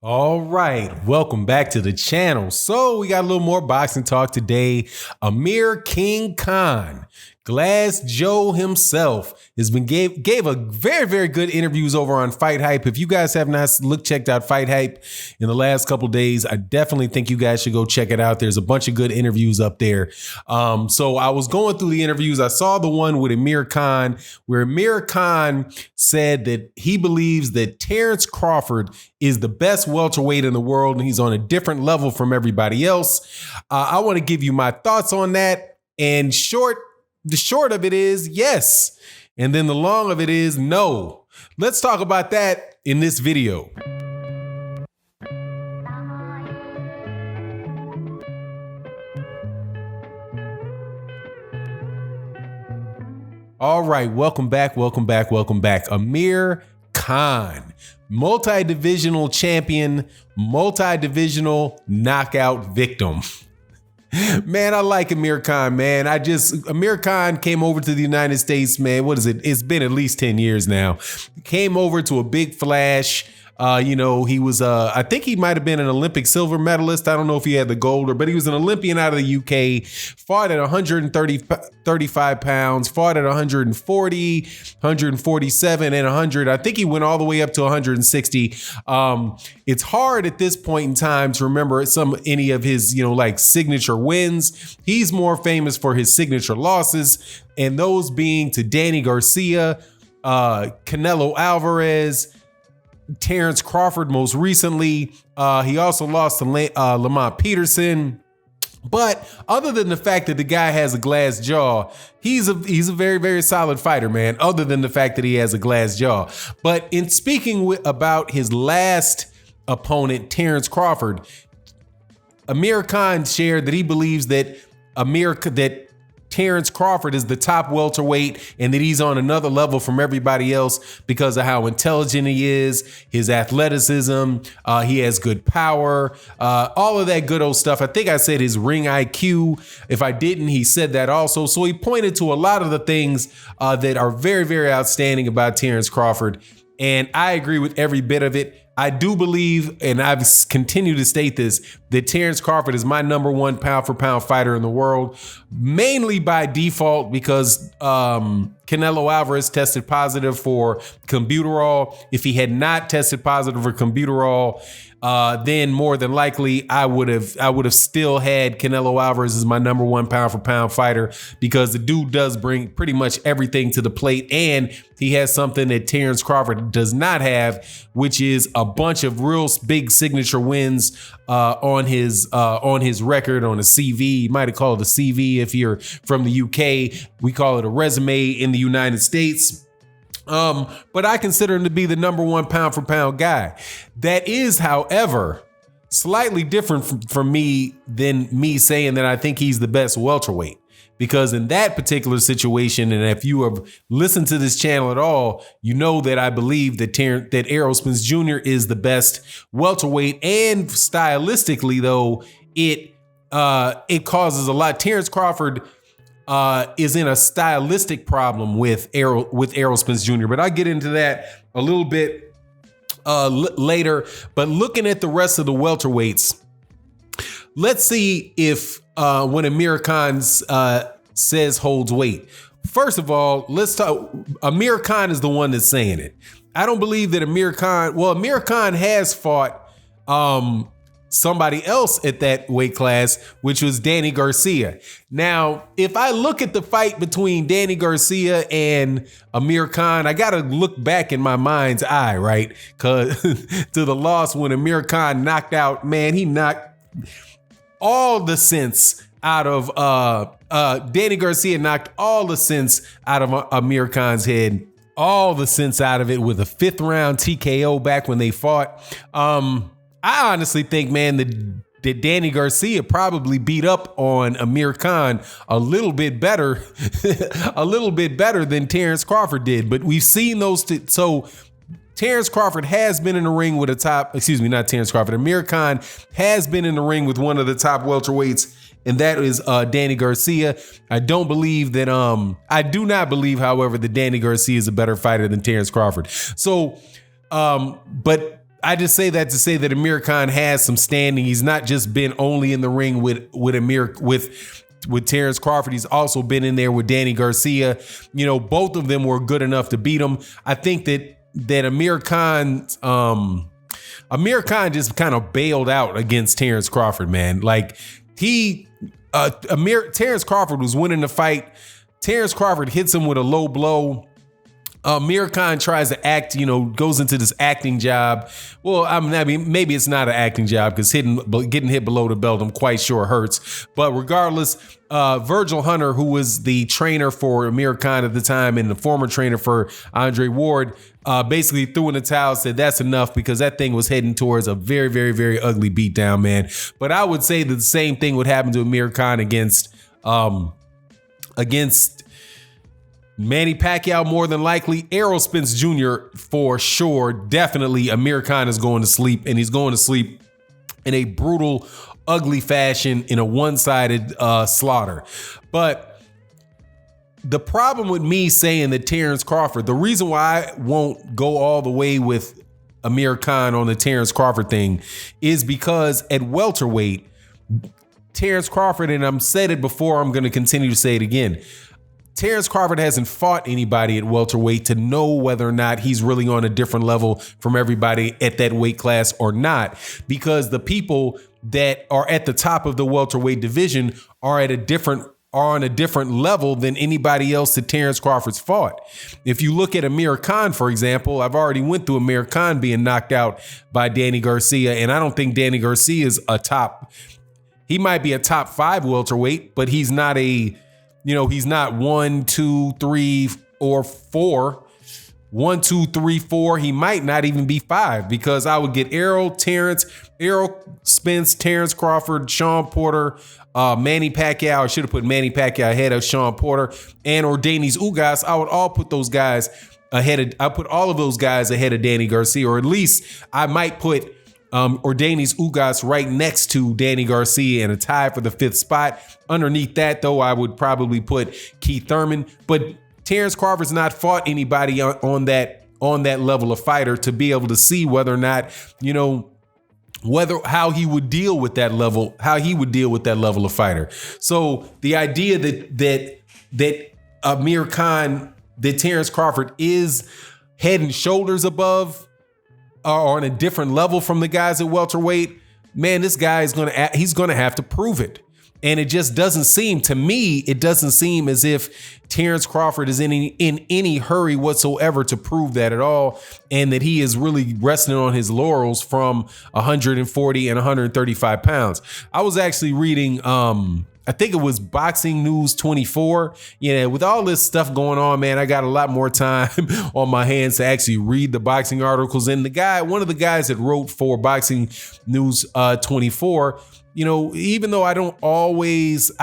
All right, welcome back to the channel. So we got a little more boxing talk today. Aamir King Khan, Glass Joe himself, has been gave a very good interviews over on Fight Hype. If you guys have not checked out Fight Hype in the last couple of days, I definitely think you guys should go check it out. There's a bunch of good interviews up there. So I was going through the interviews. I saw the one with Aamir Khan, where Aamir Khan said that he believes that Terence Crawford is the best welterweight in the world, and he's on a different level from everybody else. I want to give you my thoughts on that. And the short of it is yes. And then the long of it is no. Let's talk about that in this video. All right, welcome back. Aamir Khan, multi-divisional champion, multi-divisional knockout victim. Man, I like Aamir Khan, man. Aamir Khan came over to the United States, man. What is it? It's been at least 10 years now. Came over to a big flash. He was, I think he might have been an Olympic silver medalist. I don't know if he had the gold, but he was an Olympian out of the UK, fought at 135 pounds, fought at 140, 147, and 100. I think he went all the way up to 160. It's hard at this point in time to remember any of his, signature wins. He's more famous for his signature losses, and those being to Danny Garcia, Canelo Alvarez, Terence Crawford most recently. He also lost to Lamont Peterson. But other than the fact that the guy has a glass jaw, he's a very solid fighter, man, other than the fact that he has a glass jaw. But in speaking about his last opponent, Terence Crawford, Aamir Khan shared that he believes that Terence Crawford is the top welterweight and that he's on another level from everybody else because of how intelligent he is, his athleticism, he has good power, all of that good old stuff. I think I said his ring IQ. If I didn't, he said that also. So he pointed to a lot of the things that are very outstanding about Terence Crawford. And I agree with every bit of it. I do believe, and I've continued to state this, that Terence Crawford is my number one pound for pound fighter in the world, mainly by default because Canelo Alvarez tested positive for Clenbuterol. If he had not tested positive for Clenbuterol, then more than likely I would have still had Canelo Alvarez as my number one pound for pound fighter because the dude does bring pretty much everything to the plate, and he has something that Terence Crawford does not have, which is a bunch of real big signature wins on his record, on a CV. You might have called it a CV if you're from the UK. We call it a resume in the United States. But I consider him to be the number one pound for pound guy. That is, however, slightly different from me than me saying that I think he's the best welterweight. Because in that particular situation, and if you have listened to this channel at all, you know that I believe that Errol Spence Jr. is the best welterweight, and stylistically, though, it causes a lot. Terence Crawford is in a stylistic problem with Errol Spence Jr., but I'll get into that a little bit later. But looking at the rest of the welterweights, let's see if when Aamir Khan says holds weight. First of all, let's talk. Aamir Khan is the one that's saying it. I don't believe that Aamir Khan has fought somebody else at that weight class, which was Danny Garcia. Now, if I look at the fight between Danny Garcia and Aamir Khan, I got to look back in my mind's eye, right? Because to the loss when Aamir Khan knocked out, man, he knocked all the sense out of Danny Garcia, knocked all the sense out of Aamir Khan's head, all the sense out of it with a 5th round TKO back when they fought. I honestly think, man, that Danny Garcia probably beat up on Aamir Khan a little bit better, than Terence Crawford did. But we've seen those. So Terence Crawford has been in the ring with Aamir Khan has been in the ring with one of the top welterweights, and that is Danny Garcia. I do not believe, however, that Danny Garcia is a better fighter than Terence Crawford. So, but I just say that to say that Amir Khan has some standing. He's not just been only in the ring with Terence Crawford. He's also been in there with Danny Garcia. You know, both of them were good enough to beat him. I think that Amir Khan just kind of bailed out against Terence Crawford, man. Like Terence Crawford was winning the fight. Terence Crawford hits him with a low blow. Aamir Khan tries to act, goes into this acting job. Well, I mean, maybe it's not an acting job because getting hit below the belt, I'm quite sure hurts. But regardless, Virgil Hunter, who was the trainer for Aamir Khan at the time and the former trainer for Andre Ward, basically threw in the towel, said that's enough because that thing was heading towards a very, very, very ugly beatdown, man. But I would say that the same thing would happen to Aamir Khan against Manny Pacquiao, more than likely. Errol Spence Jr. for sure. Definitely Aamir Khan is going to sleep, and he's going to sleep in a brutal, ugly fashion in a one-sided slaughter. But the problem with me saying that Terence Crawford, the reason why I won't go all the way with Aamir Khan on the Terence Crawford thing is because at welterweight, Terence Crawford, and I've said it before, I'm going to continue to say it again, Terence Crawford hasn't fought anybody at welterweight to know whether or not he's really on a different level from everybody at that weight class or not, because the people that are at the top of the welterweight division are on a different level than anybody else that Terence Crawford's fought. If you look at Amir Khan, for example, I've already went through Amir Khan being knocked out by Danny Garcia, and I don't think Danny Garcia is he might be a top 5 welterweight, but he's not he's not 1, 2, 3, or 4. 1, 2, 3, 4. He might not even be 5 because I would get Errol, Spence, Terence Crawford, Sean Porter, Manny Pacquiao. I should have put Manny Pacquiao ahead of Sean Porter and Ordenis Ugas. I would all put those guys I put all of those guys ahead of Danny Garcia, or at least I might put Ordenis Ugas right next to Danny Garcia in a tie for the 5th spot. Underneath that, though, I would probably put Keith Thurman. But Terence Crawford's not fought anybody on that level of fighter to be able to see whether or not, how he would deal with that level of fighter. So the idea that Amir Khan, that Terence Crawford is head and shoulders above, are on a different level from the guys at welterweight, man, this guy he's gonna have to prove it. And it just doesn't seem as if Terence Crawford is in any hurry whatsoever to prove that at all, and that he is really resting on his laurels from 140 and 135 pounds. I was actually reading I think it was Boxing News 24. Yeah, with all this stuff going on, man, I got a lot more time on my hands to actually read the boxing articles. And one of the guys that wrote for Boxing News 24, even though I don't always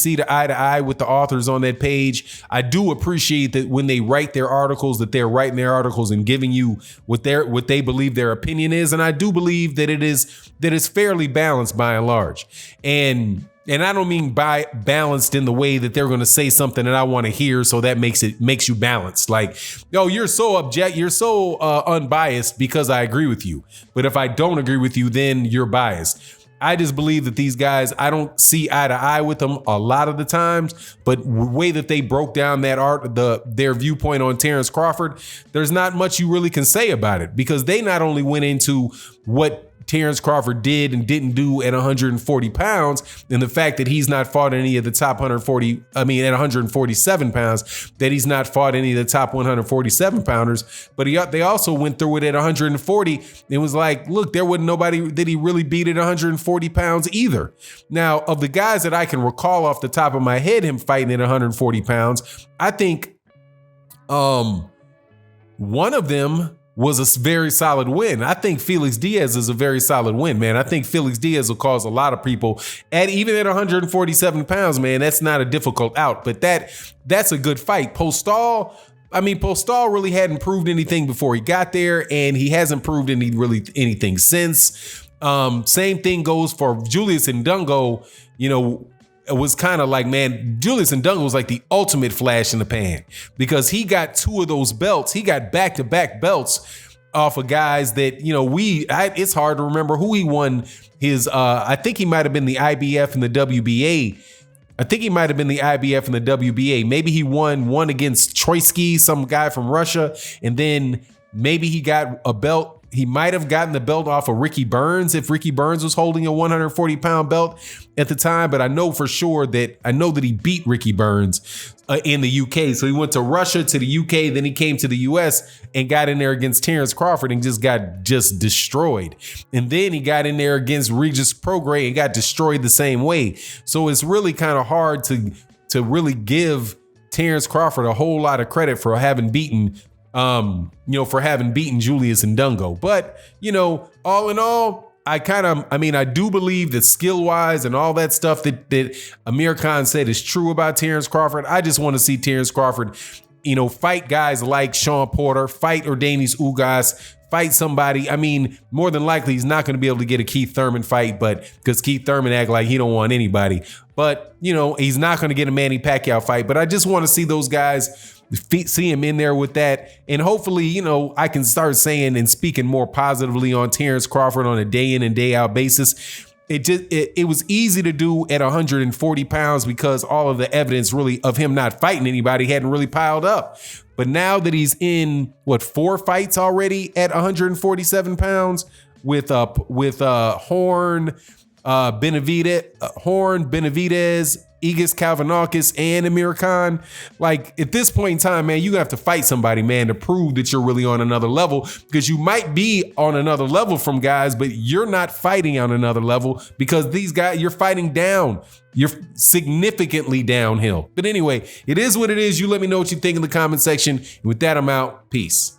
see the eye to eye with the authors on that page, I do appreciate that when they write their articles, that they're writing their articles and giving you what they believe their opinion is. And I do believe that it's fairly balanced by and large. And I don't mean by balanced in the way that they're going to say something that I want to hear, so that makes you balanced. Like, you're so unbiased because I agree with you. But if I don't agree with you, then you're biased. I just believe that these guys, I don't see eye to eye with them a lot of the times, but the way that they broke down their viewpoint on Terence Crawford, there's not much you really can say about it, because they not only went into what Terence Crawford did and didn't do at 140 pounds, and the fact that he's not fought any of the top at 147 pounds, that he's not fought any of the top 147 pounders, but they also went through it at 140. It was like, look, there wasn't nobody that he really beat at 140 pounds either. Now, of the guys that I can recall off the top of my head, him fighting at 140 pounds, I think one of them was a very solid win. I think Felix Diaz is a very solid win, man. I think Felix Diaz will cause a lot of people, even at 147 pounds, man, that's not a difficult out, but that's a good fight. Postol really hadn't proved anything before he got there, and he hasn't proved anything since. Same thing goes for Julius Ndungo. It was kind of like, man, Julius Ndungo was like the ultimate flash in the pan, because he got 2 of those belts. He got back-to-back belts off of guys that, it's hard to remember who he won his, I think he might have been the IBF and the WBA. I think he might have been the IBF and the WBA. Maybe he won one against Troitsky, some guy from Russia. And then maybe he got a belt. He might have gotten the belt off of Ricky Burns if Ricky Burns was holding a 140-pound belt at the time. But I know for sure that he beat Ricky Burns in the UK. So he went to Russia, to the UK, then he came to the US and got in there against Terence Crawford and got destroyed. And then he got in there against Regis Prograis and got destroyed the same way. So it's really kind of hard to really give Terence Crawford a whole lot of credit for having beaten Julius Ndungo. But, all in all, I do believe that skill-wise and all that stuff that Aamir Khan said is true about Terence Crawford. I just want to see Terence Crawford, fight guys like Sean Porter, fight Ordenis Ugas, fight somebody. I mean, more than likely, he's not going to be able to get a Keith Thurman fight, but because Keith Thurman act like he don't want anybody. But, he's not going to get a Manny Pacquiao fight. But I just want to see those guys, see him in there with that. And hopefully, I can start saying and speaking more positively on Terence Crawford on a day in and day out basis. It was easy to do at 140 pounds because all of the evidence really of him not fighting anybody hadn't really piled up. But now that he's in 4 fights already at 147 pounds with Horn, Benavidez, Igis Kalvanakis, and Aamir Khan. Like, at this point in time, man, you have to fight somebody, man, to prove that you're really on another level, because you might be on another level from guys, but you're not fighting on another level because these guys, you're fighting down. You're significantly downhill. But anyway, it is what it is. You let me know what you think in the comment section. And with that, I'm out. Peace.